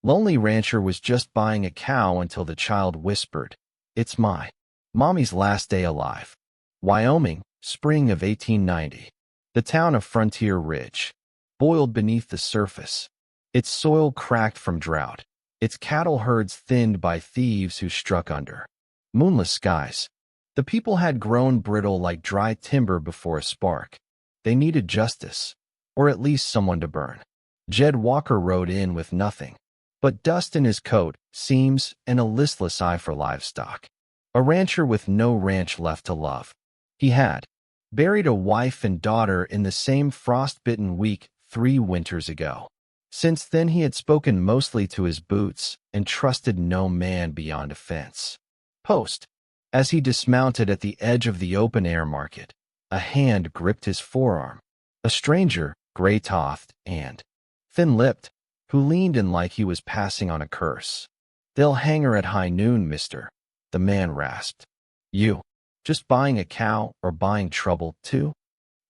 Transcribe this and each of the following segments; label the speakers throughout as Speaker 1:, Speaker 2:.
Speaker 1: Lonely rancher was just buying a cow until the child whispered, "It's my mommy's last day alive." Wyoming, spring of 1890. The town of Frontier Ridge boiled beneath the surface, its soil cracked from drought, its cattle herds thinned by thieves who struck under moonless skies. The people had grown brittle like dry timber before a spark. They needed justice, or at least someone to burn. Jed Walker rode in with nothing but dust in his coat, seams, and a listless eye for livestock. A rancher with no ranch left to love. He had buried a wife and daughter in the same frost-bitten week 3 winters ago. Since then he had spoken mostly to his boots and trusted no man beyond a fence post. As he dismounted at the edge of the open-air market, a hand gripped his forearm. A stranger, gray-toothed and thin-lipped, who leaned in like he was passing on a curse. "They'll hang her at high noon, mister," the man rasped. "You just buying a cow or buying trouble, too?"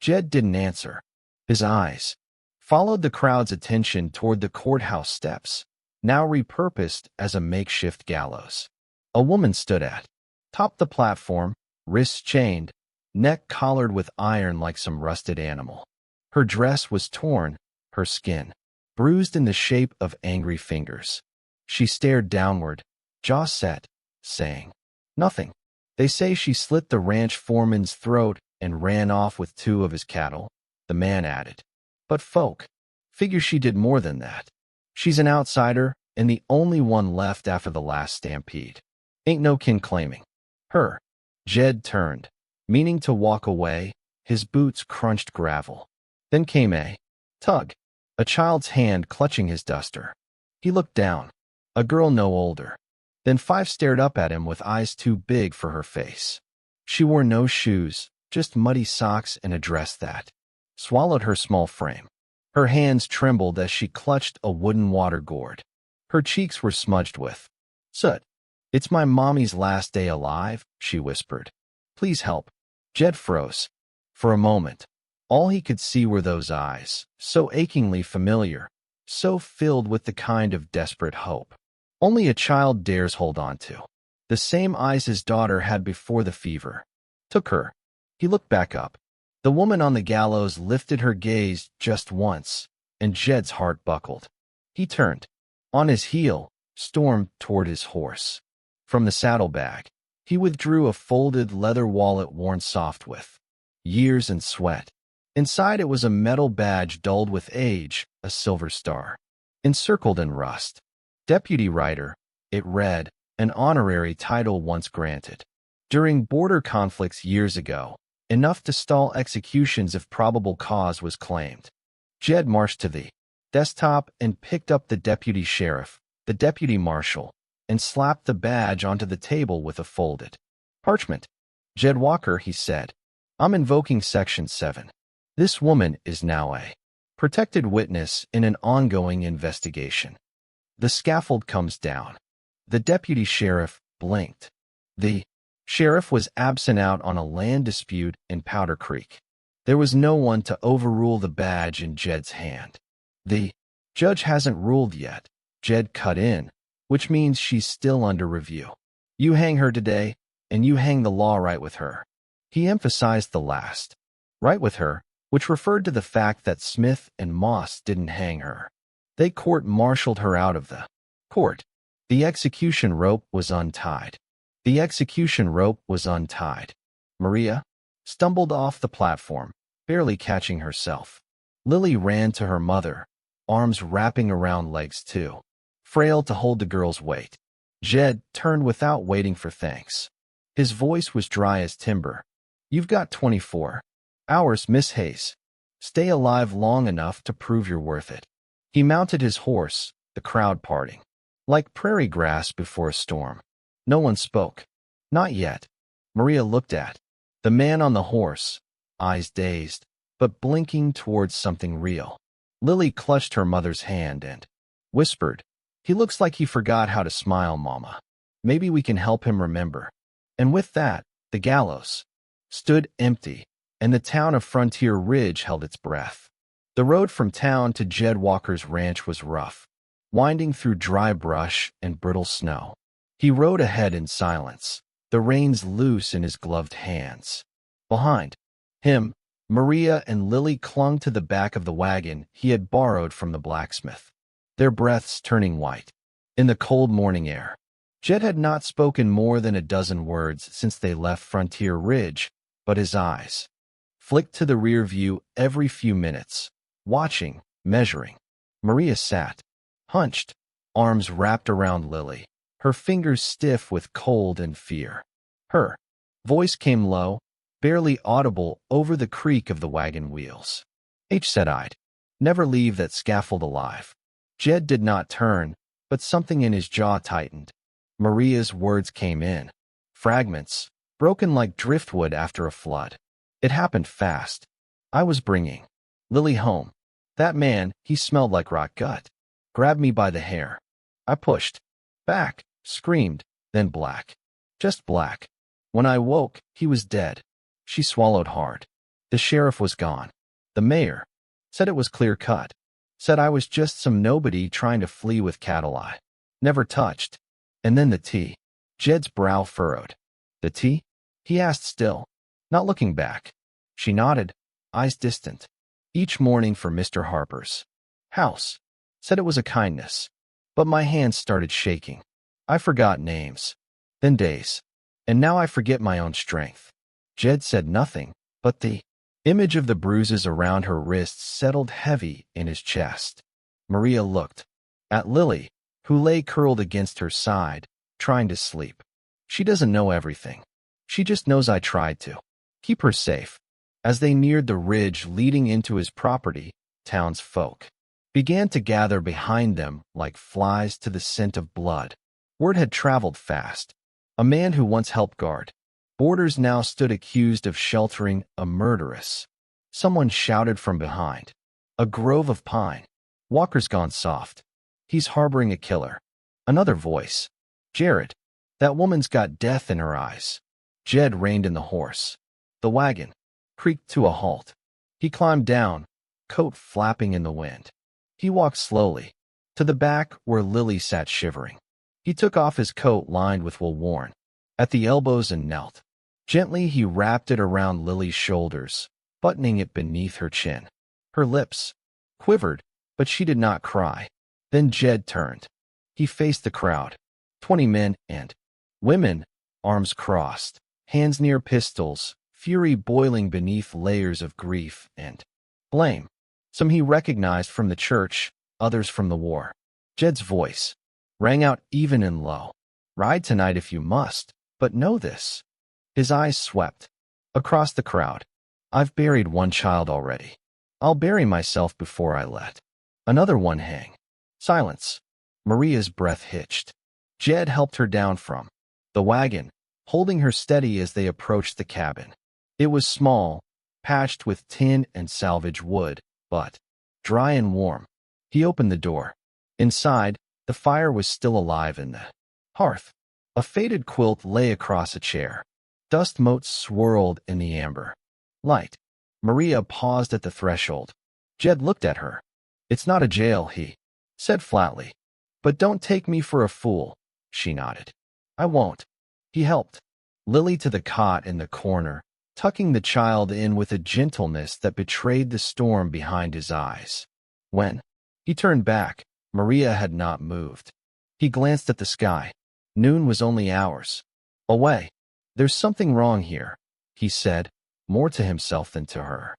Speaker 1: Jed didn't answer. His eyes followed the crowd's attention toward the courthouse steps, now repurposed as a makeshift gallows. A woman stood at top the platform, wrists chained, neck collared with iron like some rusted animal. Her dress was torn, her skin bruised in the shape of angry fingers. She stared downward, jaw set, saying nothing. "They say she slit the ranch foreman's throat and ran off with 2 of his cattle," the man added. "But folk figure she did more than that. She's an outsider and the only one left after the last stampede. Ain't no kin claiming her." Jed turned, meaning to walk away. His boots crunched gravel. Then came a tug, a child's hand clutching his duster. He looked down. A girl no older than 5 stared up at him with eyes too big for her face. She wore no shoes, just muddy socks and a dress that swallowed her small frame. Her hands trembled as she clutched a wooden water gourd. Her cheeks were smudged with soot. "It's my mommy's last day alive," she whispered. "Please help." Jed froze. For a moment, all he could see were those eyes, so achingly familiar, so filled with the kind of desperate hope only a child dares hold on to. The same eyes his daughter had before the fever took her. He looked back up. The woman on the gallows lifted her gaze just once, and Jed's heart buckled. He turned, on his heel, stormed toward his horse. From the saddlebag, he withdrew a folded leather wallet worn soft with years and sweat. Inside it was a metal badge dulled with age, a silver star, encircled in rust. "Deputy Writer," it read, an honorary title once granted during border conflicts years ago, enough to stall executions if probable cause was claimed. Jed marched to the desktop and picked up the deputy sheriff, the deputy marshal, and slapped the badge onto the table with a folded parchment. "Jed Walker," he said, "I'm invoking Section 7. This woman is now a protected witness in an ongoing investigation." The scaffold comes down. The deputy sheriff blinked. The sheriff was absent out on a land dispute in Powder Creek. There was no one to overrule the badge in Jed's hand. "The judge hasn't ruled yet," Jed cut in, "which means she's still under review. You hang her today, and you hang the law right with her." He emphasized the last, "right with her," which referred to the fact that Smith and Moss didn't hang her. They court-martialed her out of the court. The execution rope was untied. The execution rope was untied. Maria stumbled off the platform, barely catching herself. Lily ran to her mother, arms wrapping around legs too frail to hold the girl's weight. Jed turned without waiting for thanks. His voice was dry as timber. "You've got 24 hours, Miss Hayes. Stay alive long enough to prove you're worth it." He mounted his horse, the crowd parting like prairie grass before a storm. No one spoke. Not yet. Maria looked at the man on the horse, eyes dazed, but blinking towards something real. Lily clutched her mother's hand and whispered, "He looks like he forgot how to smile, Mama. Maybe we can help him remember." And with that, the gallows stood empty, and the town of Frontier Ridge held its breath. The road from town to Jed Walker's ranch was rough. winding through dry brush and brittle snow. He rode ahead in silence, the reins loose in his gloved hands. Behind him, Maria and Lily clung to the back of the wagon he had borrowed from the blacksmith, their breaths turning white in the cold morning air. Jed had not spoken more than a dozen words since they left Frontier Ridge, but his eyes flicked to the rear view every few minutes, watching, measuring. Maria sat, hunched, arms wrapped around Lily, her fingers stiff with cold and fear. Her voice came low, barely audible over the creak of the wagon wheels. H said I'd never leave that scaffold alive. Jed did not turn, but something in his jaw tightened. Maria's words came in fragments, broken like driftwood after a flood. It happened fast. I was bringing Lily home. That man, he smelled like rot gut, grabbed me by the hair. I pushed back, screamed, then black. Just black. When I woke, he was dead. She swallowed hard. The sheriff was gone. The mayor said it was clear-cut. Said I was just some nobody trying to flee with cattle I never touched. And then the tea. Jed's brow furrowed. The tea? He asked still, not looking back. She nodded, eyes distant. Each morning for Mr. Harper's house. Said it was a kindness. But my hands started shaking. I forgot names. Then days. And now I forget my own strength. Jed said nothing, but the image of the bruises around her wrists settled heavy in his chest. Maria looked at Lily, who lay curled against her side, trying to sleep. She doesn't know everything. She just knows I tried to keep her safe. As they neared the ridge leading into his property, townsfolk began to gather behind them like flies to the scent of blood. Word had traveled fast. A man who once helped guard borders now stood accused of sheltering a murderess. Someone shouted from behind. A grove of pine. Walker's gone soft. He's harboring a killer. Another voice. Jared. That woman's got death in her eyes. Jed reined in the horse. The wagon creaked to a halt. He climbed down, coat flapping in the wind. He walked slowly to the back where Lily sat shivering. He took off his coat lined with wool worn at the elbows and knelt. Gently he wrapped it around Lily's shoulders, buttoning it beneath her chin. Her lips quivered, but she did not cry. Then Jed turned. He faced the crowd. 20 men and women, arms crossed, hands near pistols, fury boiling beneath layers of grief and blame. Some he recognized from the church, others from the war. Jed's voice rang out even and low. Ride tonight if you must, but know this. His eyes swept across the crowd. I've buried one child already. I'll bury myself before I let another one hang. Silence. Maria's breath hitched. Jed helped her down from the wagon, holding her steady as they approached the cabin. It was small, patched with tin and salvage wood, but dry and warm. He opened the door. Inside, the fire was still alive in the hearth. A faded quilt lay across a chair. Dust motes swirled in the amber light. Maria paused at the threshold. Jed looked at her. It's not a jail, he said flatly. But don't take me for a fool, she nodded. I won't. He helped Lily to the cot in the corner, tucking the child in with a gentleness that betrayed the storm behind his eyes. When he turned back, Maria had not moved. He glanced at the sky. Noon was only hours away. There's something wrong here, he said, more to himself than to her.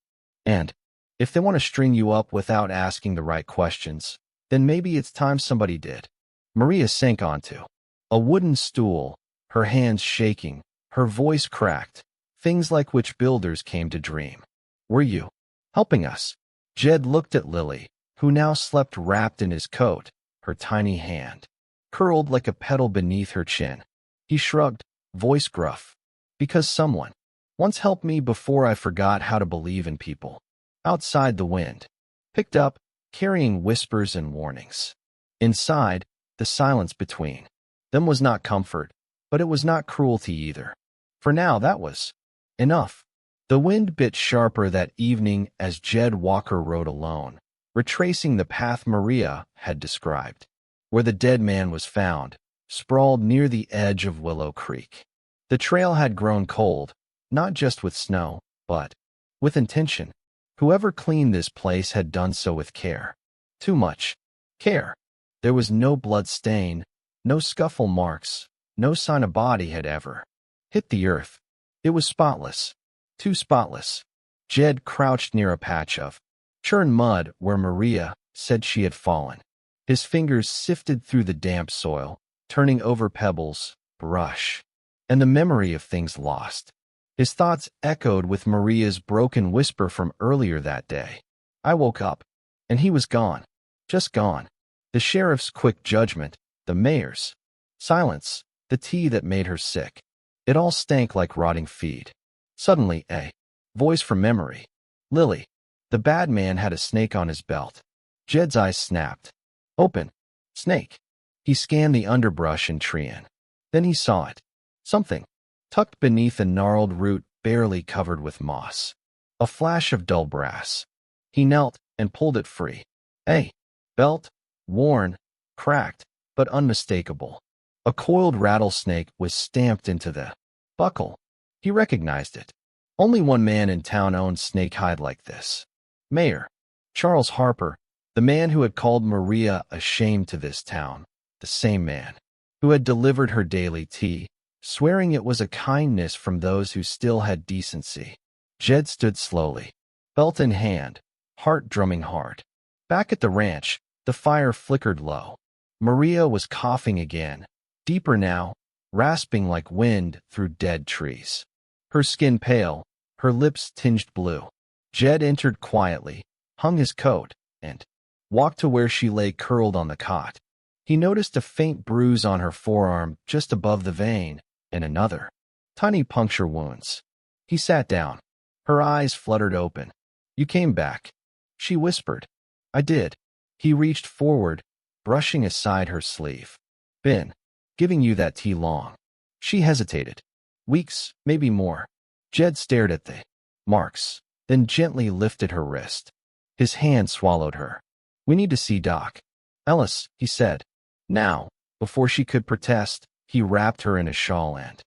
Speaker 1: And if they want to string you up without asking the right questions, then maybe it's time somebody did. Maria sank onto a wooden stool, her hands shaking, her voice cracked, things like which builders came to dream. Were you helping us? Jed looked at Lily, who now slept wrapped in his coat, her tiny hand curled like a petal beneath her chin. He shrugged, voice gruff. Because someone once helped me before I forgot how to believe in people. Outside the wind picked up, carrying whispers and warnings. Inside, the silence between them was not comfort, but it was not cruelty either. For now, that was enough. The wind bit sharper that evening as Jed Walker rode alone, retracing the path Maria had described. where the dead man was found, sprawled near the edge of Willow Creek. The trail had grown cold, not just with snow, but with intention. Whoever cleaned this place had done so with care. Too much care. There was no blood stain, no scuffle marks, no sign a body had ever hit the earth. It was spotless. Too spotless. Jed crouched near a patch of churned mud where Maria said she had fallen. His fingers sifted through the damp soil, turning over pebbles, brush, and the memory of things lost. His thoughts echoed with Maria's broken whisper from earlier that day. I woke up, and he was gone. Just gone. The sheriff's quick judgment, the mayor's silence, the tea that made her sick. It all stank like rotting feed. Suddenly, a voice from memory. Lily. The bad man had a snake on his belt. Jed's eyes snapped. Open. Snake. He scanned the underbrush and treein. Then he saw it. Something. Tucked beneath a gnarled root barely covered with moss. A flash of dull brass. He knelt and pulled it free. A belt, worn, cracked, but unmistakable. A coiled rattlesnake was stamped into the buckle. He recognized it. Only one man in town owned snake hide like this. Mayor Charles Harper, the man who had called Maria a shame to this town, the same man who had delivered her daily tea, swearing it was a kindness from those who still had decency. Jed stood slowly, belt in hand, heart drumming hard. Back at the ranch, the fire flickered low. Maria was coughing again, deeper now, rasping like wind through dead trees. Her skin pale, her lips tinged blue. Jed entered quietly, hung his coat, and walked to where she lay curled on the cot. He noticed a faint bruise on her forearm just above the vein, and another. Tiny puncture wounds. He sat down. Her eyes fluttered open. You came back. She whispered. I did. He reached forward, brushing aside her sleeve. Been giving you that tea long. She hesitated. Weeks, maybe more. Jed stared at the marks, then gently lifted her wrist. His hand swallowed her. We need to see Doc Ellis, he said. Now, before she could protest, he wrapped her in a shawl and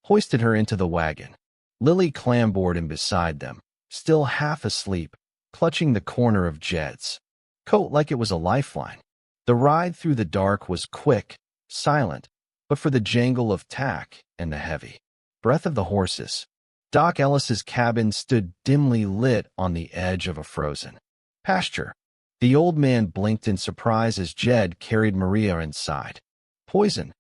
Speaker 1: hoisted her into the wagon. Lily clambered in beside them, still half asleep, clutching the corner of Jed's coat like it was a lifeline. The ride through the dark was quick, silent, but for the jangle of tack and the heavy breath of the horses. Doc Ellis's cabin stood dimly lit on the edge of a frozen pasture. The old man blinked in surprise as Jed carried Maria inside. Poison,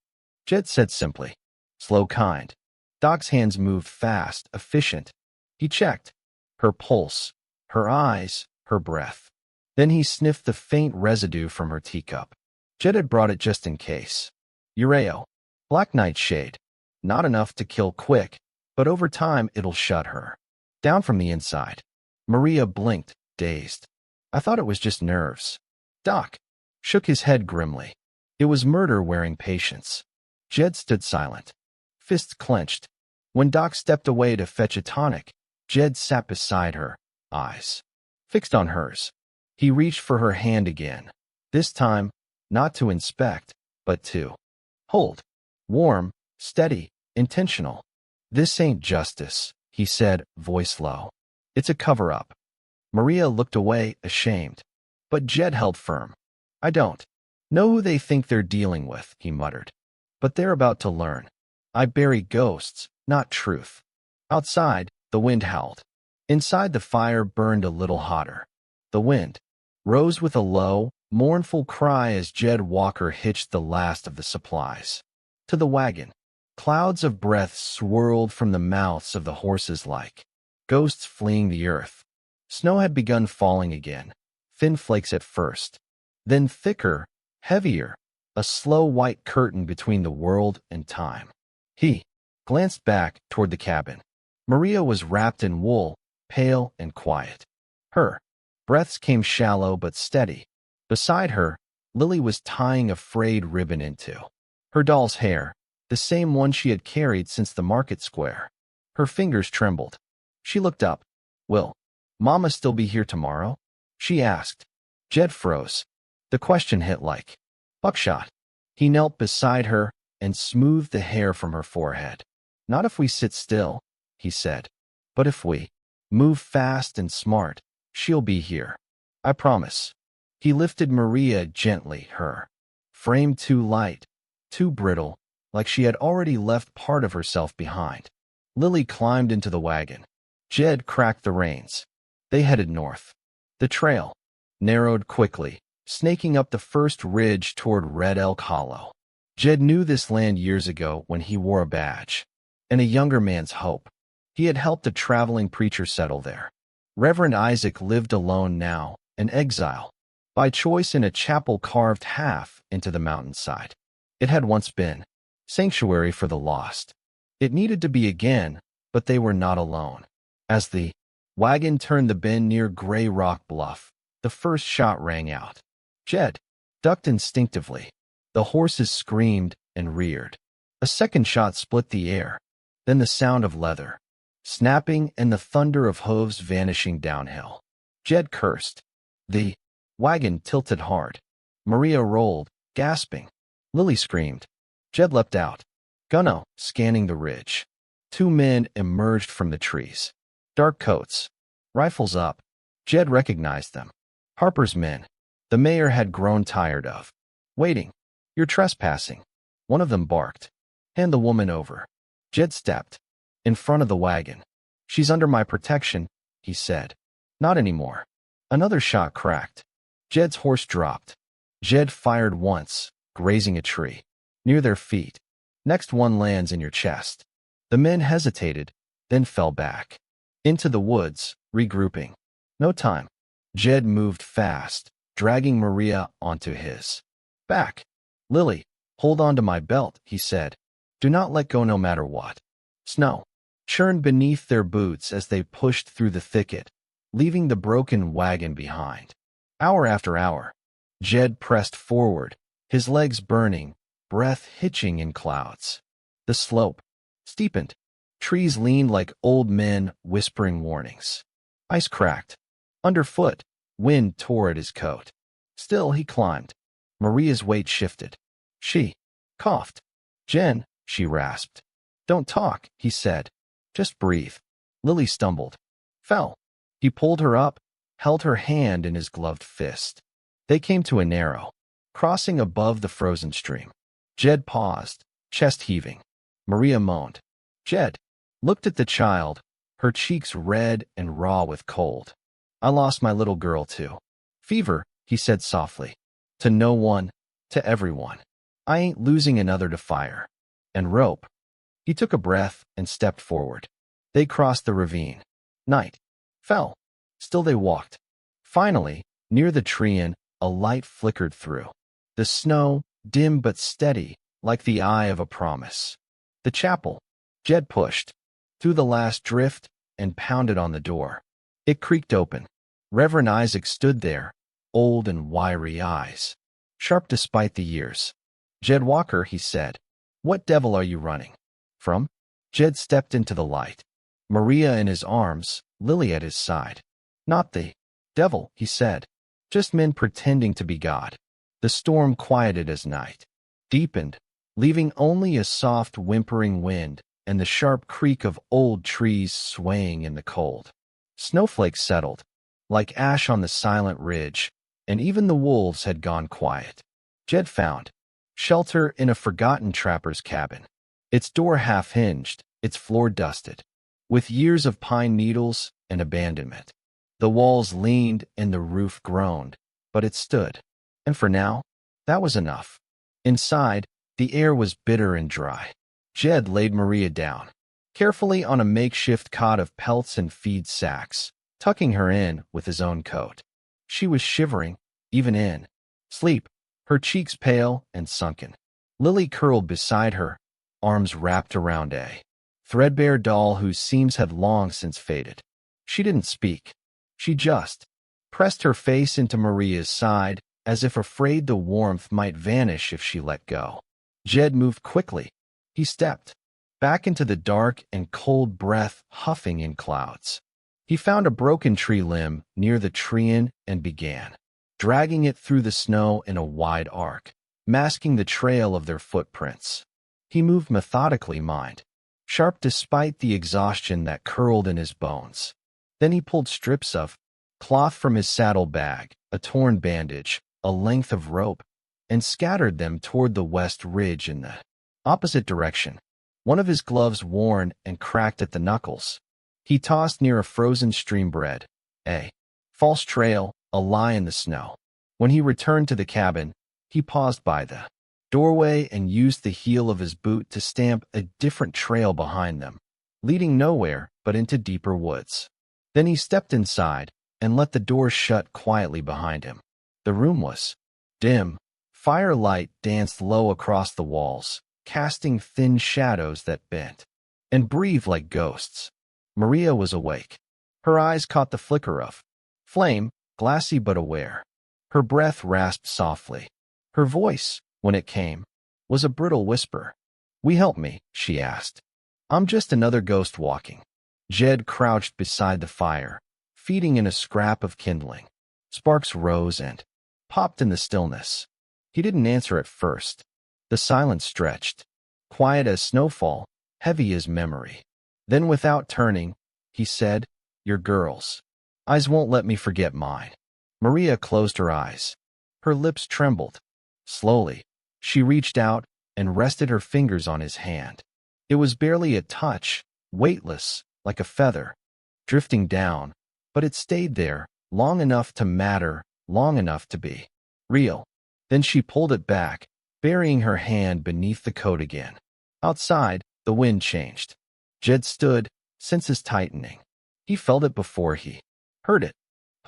Speaker 1: Jed said simply. Slow kind. Doc's hands moved fast, efficient. He checked. Her pulse, her eyes, her breath. Then he sniffed the faint residue from her teacup. Jed had brought it just in case. Ureo. Black nightshade. Not enough to kill quick, but over time it'll shut her down from the inside. Maria blinked, dazed. I thought it was just nerves. Doc shook his head grimly. It was murder wearing patience. Jed stood silent, fists clenched. When Doc stepped away to fetch a tonic, Jed sat beside her, eyes fixed on hers. He reached for her hand again, this time not to inspect, but to hold. Warm, steady, intentional. This ain't justice, he said, voice low. It's a cover-up. Maria looked away, ashamed. But Jed held firm. I don't know who they think they're dealing with, he muttered. But they're about to learn. I bury ghosts, not truth. Outside, the wind howled. Inside, the fire burned a little hotter. The wind rose with a low, mournful cry as Jed Walker hitched the last of the supplies to the wagon. Clouds of breath swirled from the mouths of the horses like ghosts fleeing the earth. Snow had begun falling again, thin flakes at first, then thicker, heavier, a slow white curtain between the world and time. He glanced back toward the cabin. Maria was wrapped in wool, pale and quiet. Her breaths came shallow but steady. Beside her, Lily was tying a frayed ribbon into her doll's hair, the same one she had carried since the market square. Her fingers trembled. She looked up. Will Mama still be here tomorrow? She asked. Jed froze. The question hit like Buckshot. He knelt beside her and smoothed the hair from her forehead. Not if we sit still, he said. But if we move fast and smart, she'll be here. I promise. He lifted Maria gently, her frame too light, too brittle, like she had already left part of herself behind. Lily climbed into the wagon. Jed cracked the reins. They headed north. The trail narrowed quickly, snaking up the first ridge toward Red Elk Hollow. Jed knew this land years ago when he wore a badge, and a younger man's hope. He had helped a traveling preacher settle there. Reverend Isaac lived alone now, an exile, by choice in a chapel carved half into the mountainside. It had once been sanctuary for the lost. It needed to be again, but they were not alone. As the wagon turned the bend near Gray Rock Bluff, the first shot rang out. Jed ducked instinctively. The horses screamed and reared. A second shot split the air, then the sound of leather snapping and the thunder of hooves vanishing downhill. Jed cursed. The wagon tilted hard. Maria rolled, gasping. Lily screamed. Jed leapt out, gunno, scanning the ridge. Two men emerged from the trees. Dark coats, rifles up. Jed recognized them. Harper's men. The mayor had grown tired of waiting. You're trespassing. One of them barked. Hand the woman over. Jed stepped in front of the wagon. She's under my protection, he said. Not anymore. Another shot cracked. Jed's horse dropped. Jed fired once, grazing a tree near their feet. Next one lands in your chest. The men hesitated, then fell back into the woods, regrouping. No time. Jed moved fast, dragging Maria onto his back. Lily, hold on to my belt, he said. Do not let go no matter what. Snow churned beneath their boots as they pushed through the thicket, leaving the broken wagon behind. Hour after hour, Jed pressed forward, his legs burning, breath hitching in clouds. The slope steepened. Trees leaned like old men whispering warnings. Ice cracked. Underfoot, wind tore at his coat. Still he climbed. Maria's weight shifted. She coughed. Jen, she rasped. Don't talk, he said. Just breathe. Lily stumbled. Fell. He pulled her up, held her hand in his gloved fist. They came to a narrow crossing above the frozen stream. Jed paused, chest heaving. Maria moaned. Jed looked at the child, her cheeks red and raw with cold. I lost my little girl too. Fever, he said softly. To no one, to everyone. I ain't losing another to fire. And rope. He took a breath and stepped forward. They crossed the ravine. Night fell. Still they walked. Finally, near the tree-in, a light flickered through. The snow, dim but steady, like the eye of a promise. The chapel. Jed pushed through the last drift and pounded on the door. It creaked open. Reverend Isaac stood there, old and wiry eyes, sharp despite the years. Jed Walker, he said. What devil are you running from? Jed stepped into the light. Maria in his arms, Lily at his side. Not the devil, he said. Just men pretending to be God. The storm quieted as night deepened, leaving only a soft whimpering wind and the sharp creak of old trees swaying in the cold. Snowflakes settled, like ash on the silent ridge, and even the wolves had gone quiet. Jed found shelter in a forgotten trapper's cabin. Its door half-hinged, its floor dusted, with years of pine needles and abandonment. The walls leaned and the roof groaned, but it stood. And for now, that was enough. Inside, the air was bitter and dry. Jed laid Maria down, carefully on a makeshift cot of pelts and feed sacks, tucking her in with his own coat. She was shivering, even in sleep, her cheeks pale and sunken. Lily curled beside her, arms wrapped around a threadbare doll whose seams had long since faded. She didn't speak. She just pressed her face into Maria's side, as if afraid the warmth might vanish if she let go. Jed moved quickly. He stepped back into the dark and cold breath huffing in clouds. He found a broken tree limb near the tree-in and began dragging it through the snow in a wide arc. masking the trail of their footprints. He moved methodically, sharp despite the exhaustion that curled in his bones. Then he pulled strips of cloth from his saddlebag, a torn bandage, a length of rope, and scattered them toward the west ridge in the opposite direction. One of his gloves worn and cracked at the knuckles. He tossed near a frozen stream bed. A false trail, a lie in the snow. When he returned to the cabin, he paused by the doorway and used the heel of his boot to stamp a different trail behind them, leading nowhere but into deeper woods. Then he stepped inside and let the door shut quietly behind him. The room was dim. Firelight danced low across the walls, casting thin shadows that bent and breathed like ghosts. Maria was awake. Her eyes caught the flicker of flame, glassy but aware. Her breath rasped softly. Her voice, when it came, was a brittle whisper. "We help me?" she asked. "I'm just another ghost walking." Jed crouched beside the fire, feeding in a scrap of kindling. Sparks rose and popped in the stillness. He didn't answer at first. The silence stretched, quiet as snowfall, heavy as memory. Then, without turning, he said, "Your girls' eyes won't let me forget mine." Maria closed her eyes. Her lips trembled. Slowly, she reached out and rested her fingers on his hand. It was barely a touch, weightless, like a feather, drifting down, but it stayed there, long enough to matter, long enough to be real. Then she pulled it back, burying her hand beneath the coat again. Outside, the wind changed. Jed stood, senses tightening. He felt it before he heard it.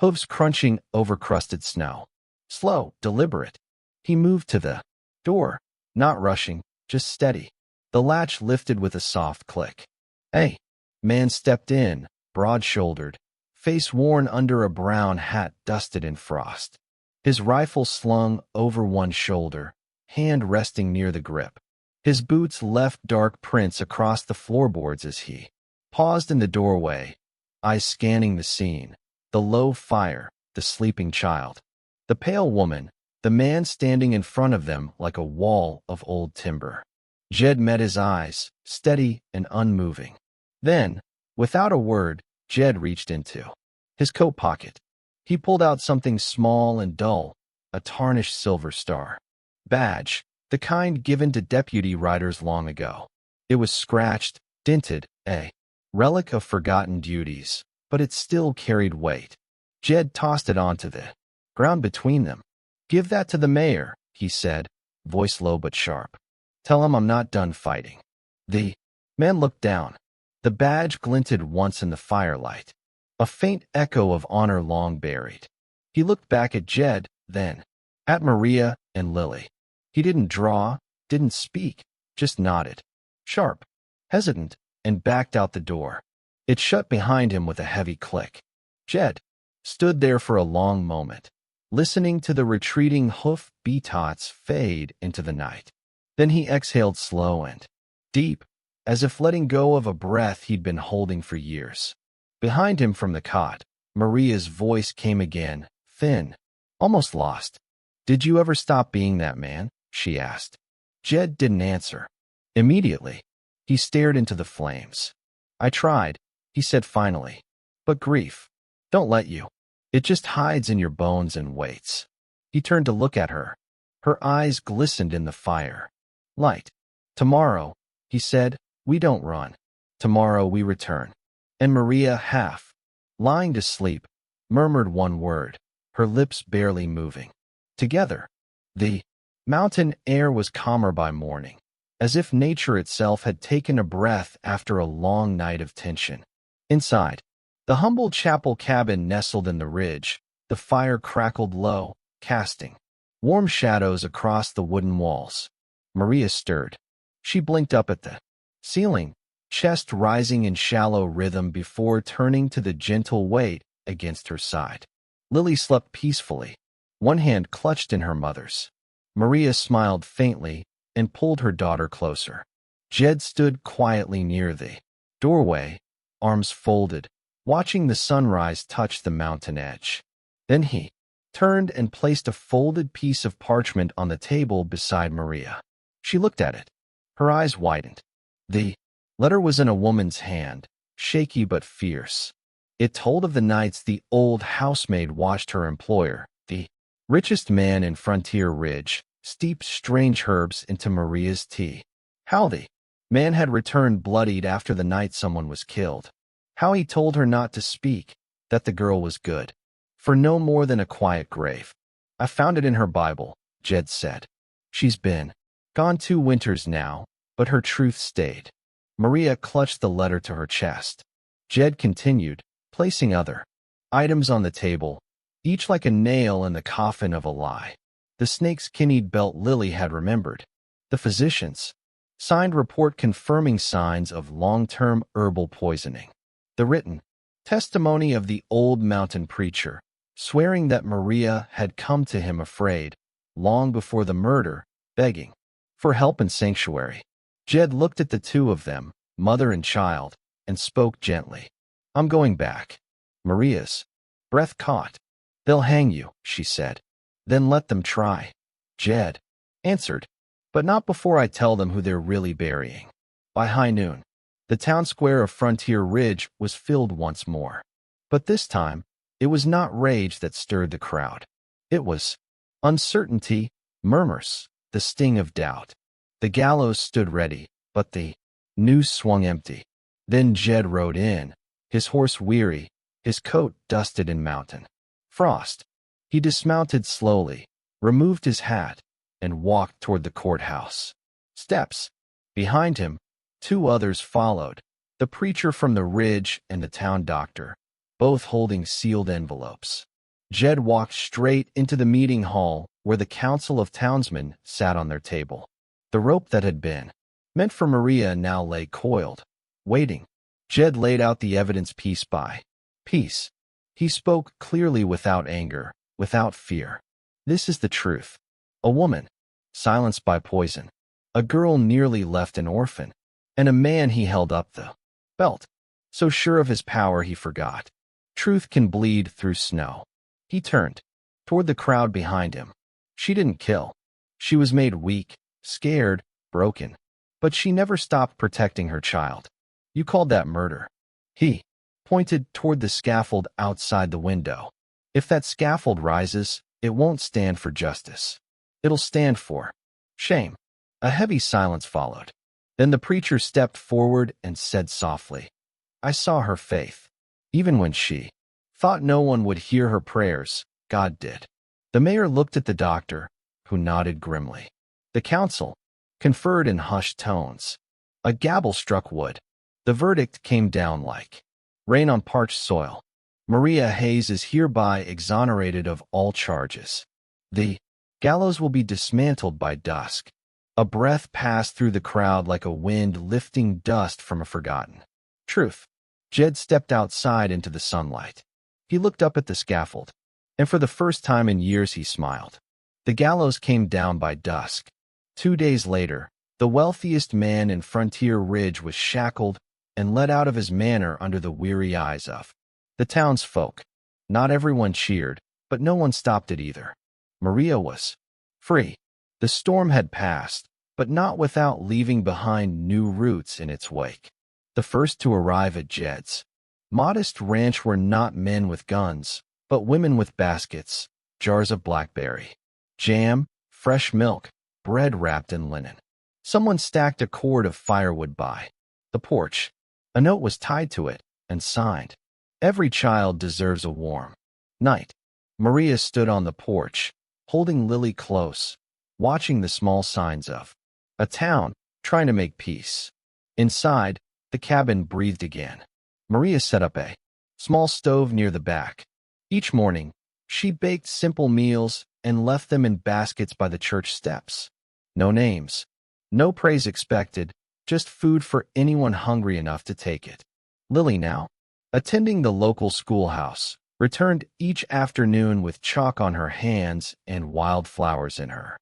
Speaker 1: Hooves crunching over crusted snow. Slow, deliberate. He moved to the door, not rushing, just steady. The latch lifted with a soft click. A man stepped in, broad-shouldered, face worn under a brown hat dusted in frost. His rifle slung over one shoulder, hand resting near the grip. His boots left dark prints across the floorboards as he paused in the doorway, eyes scanning the scene, the low fire, the sleeping child, the pale woman, the man standing in front of them like a wall of old timber. Jed met his eyes, steady and unmoving. Then, without a word, Jed reached into his coat pocket. He pulled out something small and dull, a tarnished silver star badge, the kind given to deputy riders long ago. It was scratched, dented, a relic of forgotten duties, but it still carried weight. Jed tossed it onto the ground between them. "Give that to the mayor," he said, voice low but sharp. "Tell him I'm not done fighting." The man looked down. The badge glinted once in the firelight, a faint echo of honor long buried. He looked back at Jed, then at Maria and Lily. He didn't draw, didn't speak, just nodded, sharp, hesitant, and backed out the door. It shut behind him with a heavy click. Jed stood there for a long moment, listening to the retreating hoof beats fade into the night. Then he exhaled slow and deep, as if letting go of a breath he'd been holding for years. Behind him from the cot, Maria's voice came again, thin, almost lost. "Did you ever stop being that man?" she asked. Jed didn't answer. Immediately, he stared into the flames. "I tried," he said finally. "But grief don't let you. It just hides in your bones and waits." He turned to look at her. Her eyes glistened in the fire. "Light. Tomorrow," he said, "we don't run. Tomorrow we return." And Maria, half lying to sleep, murmured one word, her lips barely moving. Together. The mountain air was calmer by morning, as if nature itself had taken a breath after a long night of tension. Inside, the humble chapel cabin nestled in the ridge, the fire crackled low, casting warm shadows across the wooden walls. Maria stirred. She blinked up at the ceiling, chest rising in shallow rhythm before turning to the gentle weight against her side. Lily slept peacefully, one hand clutched in her mother's. Maria smiled faintly and pulled her daughter closer. Jed stood quietly near the doorway, arms folded, watching the sunrise touch the mountain edge. Then he turned and placed a folded piece of parchment on the table beside Maria. She looked at it. Her eyes widened. The letter was in a woman's hand, shaky but fierce. It told of the nights the old housemaid watched her employer, the richest man in Frontier Ridge, steep strange herbs into Maria's tea. How the man had returned bloodied after the night someone was killed. How he told her not to speak, that the girl was good, for no more than a quiet grave. I found it in her Bible, Jed said. She's been gone 2 winters now, but her truth stayed. Maria clutched the letter to her chest. Jed continued, placing other items on the table, each like a nail in the coffin of a lie. The snakeskin belt Lily had remembered. The physician's signed report confirming signs of long-term herbal poisoning. The written testimony of the old mountain preacher, swearing that Maria had come to him afraid, long before the murder, begging for help and sanctuary. Jed looked at the 2 of them, mother and child, and spoke gently. I'm going back. Maria's breath caught. They'll hang you, she said. Then let them try. Jed answered, but not before I tell them who they're really burying. By high noon, the town square of Frontier Ridge was filled once more. But this time, it was not rage that stirred the crowd. It was uncertainty, murmurs, the sting of doubt. The gallows stood ready, but the noose swung empty. Then Jed rode in, his horse weary, his coat dusted in mountain frost. He dismounted slowly, removed his hat, and walked toward the courthouse steps. Behind him, 2 others followed, the preacher from the ridge and the town doctor, both holding sealed envelopes. Jed walked straight into the meeting hall where the council of townsmen sat on their table. The rope that had been meant for Maria now lay coiled, waiting. Jed laid out the evidence piece by piece. He spoke clearly without anger, without fear. This is the truth. A woman, silenced by poison. A girl nearly left an orphan. And a man he held up the belt. So sure of his power he forgot. Truth can bleed through snow. He turned toward the crowd behind him. She didn't kill. She was made weak, scared, broken. But she never stopped protecting her child. You called that murder. He pointed toward the scaffold outside the window. If that scaffold rises, it won't stand for justice. It'll stand for shame. A heavy silence followed. Then the preacher stepped forward and said softly, I saw her faith. Even when she thought no one would hear her prayers, God did. The mayor looked at the doctor, who nodded grimly. The council conferred in hushed tones. A gavel struck wood. The verdict came down like rain on parched soil. Maria Hayes is hereby exonerated of all charges. The gallows will be dismantled by dusk. A breath passed through the crowd like a wind lifting dust from a forgotten truth. Jed stepped outside into the sunlight. He looked up at the scaffold, and for the first time in years he smiled. The gallows came down by dusk. 2 days later, the wealthiest man in Frontier Ridge was shackled and led out of his manor under the weary eyes of the townsfolk. Not everyone cheered, but no one stopped it either. Maria was free. The storm had passed, but not without leaving behind new roots in its wake. The first to arrive at Jed's modest ranch were not men with guns, but women with baskets, jars of blackberry jam, fresh milk, bread wrapped in linen. Someone stacked a cord of firewood by the porch. A note was tied to it and signed, Every child deserves a warm night. Maria stood on the porch, holding Lily close, watching the small signs of a town trying to make peace. Inside, the cabin breathed again. Maria set up a small stove near the back. Each morning, she baked simple meals and left them in baskets by the church steps. No names, no praise expected, just food for anyone hungry enough to take it. Lily now, attending the local schoolhouse, returned each afternoon with chalk on her hands and wildflowers in her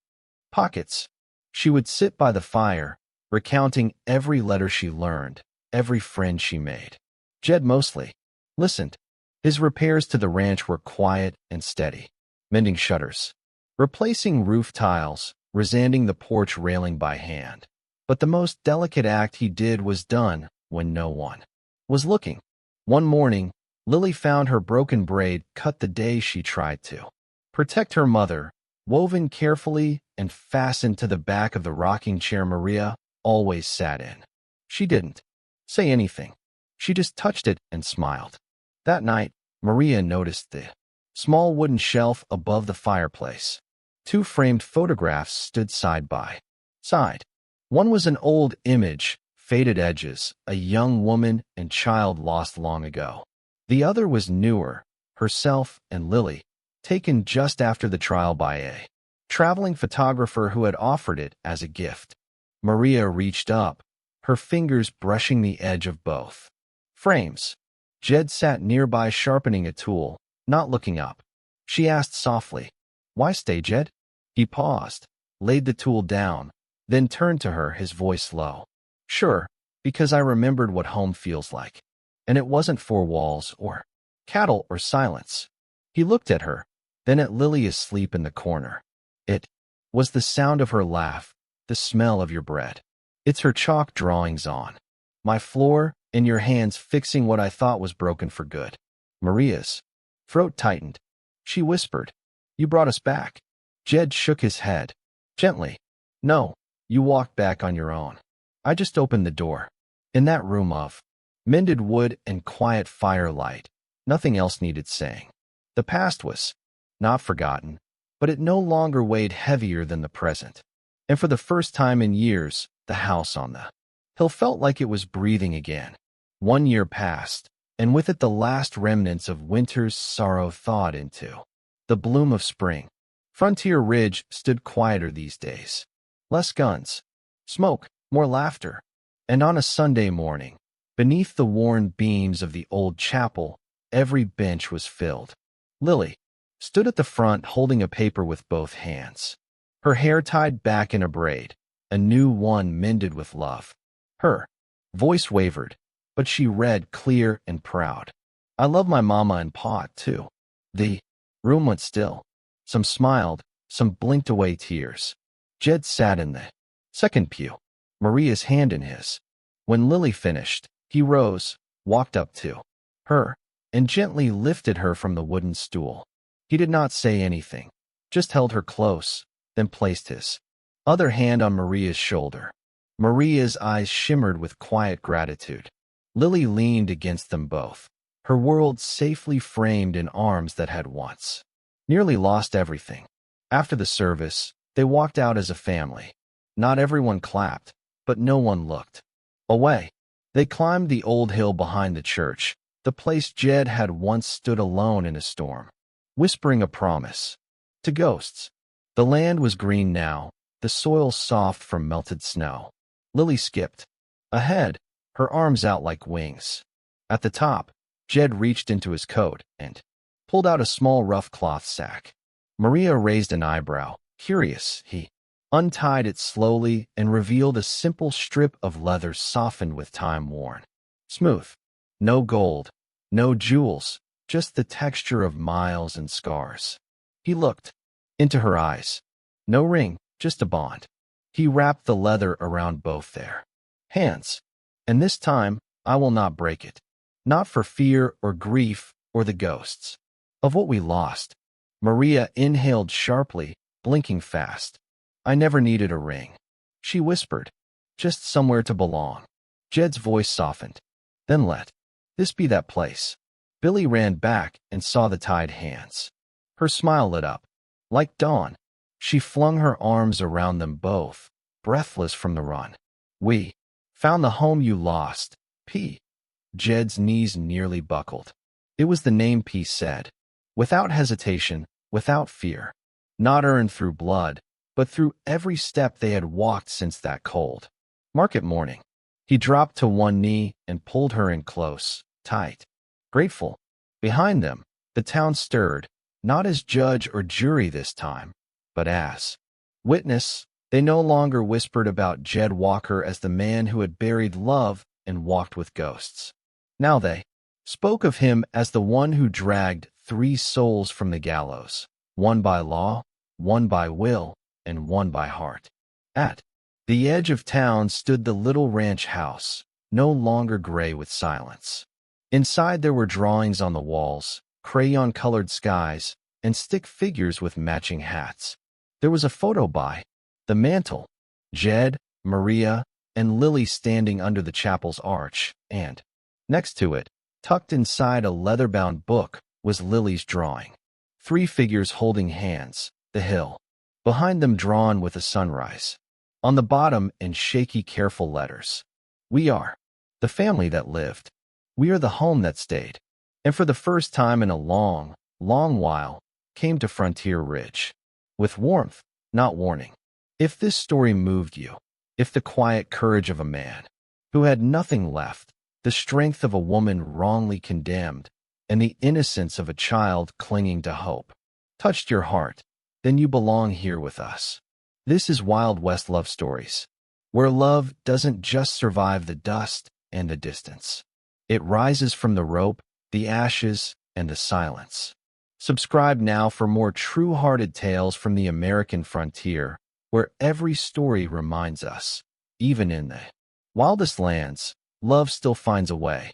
Speaker 1: pockets. She would sit by the fire, recounting every letter she learned, every friend she made. Jed mostly listened. His repairs to the ranch were quiet and steady. mending shutters, replacing roof tiles, resanding the porch railing by hand. But the most delicate act he did was done when no one was looking. One morning, Lily found her broken braid cut the day she tried to protect her mother, woven carefully and fastened to the back of the rocking chair Maria always sat in. She didn't say anything. She just touched it and smiled. That night, Maria noticed the small wooden shelf above the fireplace. Two framed photographs stood side by side. One was an old image, faded edges, a young woman and child lost long ago. The other was newer, herself and Lily, taken just after the trial by a traveling photographer who had offered it as a gift. Maria reached up, her fingers brushing the edge of both frames. Jed sat nearby sharpening a tool, not looking up. She asked softly, "Why stay, Jed?" He paused, laid the tool down, then turned to her, his voice low. "Sure, because I remembered what home feels like. And it wasn't four walls or cattle or silence." He looked at her, then at Lily asleep in the corner. "It was the sound of her laugh, the smell of your bread. It's her chalk drawings on my floor, and your hands fixing what I thought was broken for good." Maria's throat tightened. She whispered, "You brought us back." Jed shook his head. Gently. "No, you walked back on your own. I just opened the door." In that room of mended wood and quiet firelight, nothing else needed saying. The past was not forgotten, but it no longer weighed heavier than the present. And for the first time in years, the house on the hill felt like it was breathing again. 1 year passed, and with it the last remnants of winter's sorrow thawed into the bloom of spring. Frontier Ridge stood quieter these days. Less guns, smoke, more laughter. And on a Sunday morning, beneath the worn beams of the old chapel, every bench was filled. Lily stood at the front holding a paper with both hands, her hair tied back in a braid, a new one mended with love. Her voice wavered, but she read clear and proud. "I love my mama and pa, too." The room went still. Some smiled, some blinked away tears. Jed sat in the second pew, Maria's hand in his. When Lily finished, he rose, walked up to her, and gently lifted her from the wooden stool. He did not say anything, just held her close, then placed his other hand on Maria's shoulder. Maria's eyes shimmered with quiet gratitude. Lily leaned against them both, her world safely framed in arms that had once nearly lost everything. After the service, they walked out as a family. Not everyone clapped, but no one looked away. They climbed the old hill behind the church, the place Jed had once stood alone in a storm, whispering a promise to ghosts. The land was green now, the soil soft from melted snow. Lily skipped ahead, her arms out like wings. At the top, Jed reached into his coat and pulled out a small rough cloth sack. Maria raised an eyebrow. Curious, he untied it slowly and revealed a simple strip of leather softened with time worn. Smooth. No gold, no jewels, just the texture of miles and scars. He looked into her eyes. No ring, just a bond. He wrapped the leather around both their hands. And this time, I will not break it. Not for fear or grief or the ghosts of what we lost. Maria inhaled sharply, blinking fast. "I never needed a ring," she whispered. "Just somewhere to belong." Jed's voice softened. "Then let this be that place." Billy ran back and saw the tied hands. Her smile lit up. Like dawn, she flung her arms around them both, breathless from the run. "We found the home you lost, P." Jed's knees nearly buckled. It was the name P said, without hesitation, without fear. Not earned through blood, but through every step they had walked since that cold market morning. He dropped to one knee and pulled her in close, tight, grateful. Behind them, the town stirred, not as judge or jury this time, but as witness. They no longer whispered about Jed Walker as the man who had buried love and walked with ghosts. Now they spoke of him as the one who dragged 3 souls from the gallows. one by law, one by will, and one by heart. At the edge of town stood the little ranch house, no longer gray with silence. Inside there were drawings on the walls, crayon-colored skies, and stick figures with matching hats. There was a photo by the mantel, Jed, Maria, and Lily standing under the chapel's arch, and next to it, tucked inside a leather-bound book, was Lily's drawing. 3 figures holding hands, the hill. Behind them drawn with a sunrise. On the bottom, in shaky, careful letters. We are the family that lived. We are the home that stayed. And for the first time in a long, long while, came to Frontier Ridge. With warmth, not warning. If this story moved you, if the quiet courage of a man who had nothing left, the strength of a woman wrongly condemned, and the innocence of a child clinging to hope, touched your heart, then you belong here with us. This is Wild West Love Stories, where love doesn't just survive the dust and the distance. It rises from the rope, the ashes, and the silence. Subscribe now for more true-hearted tales from the American frontier, where every story reminds us, even in the wildest lands, love still finds a way.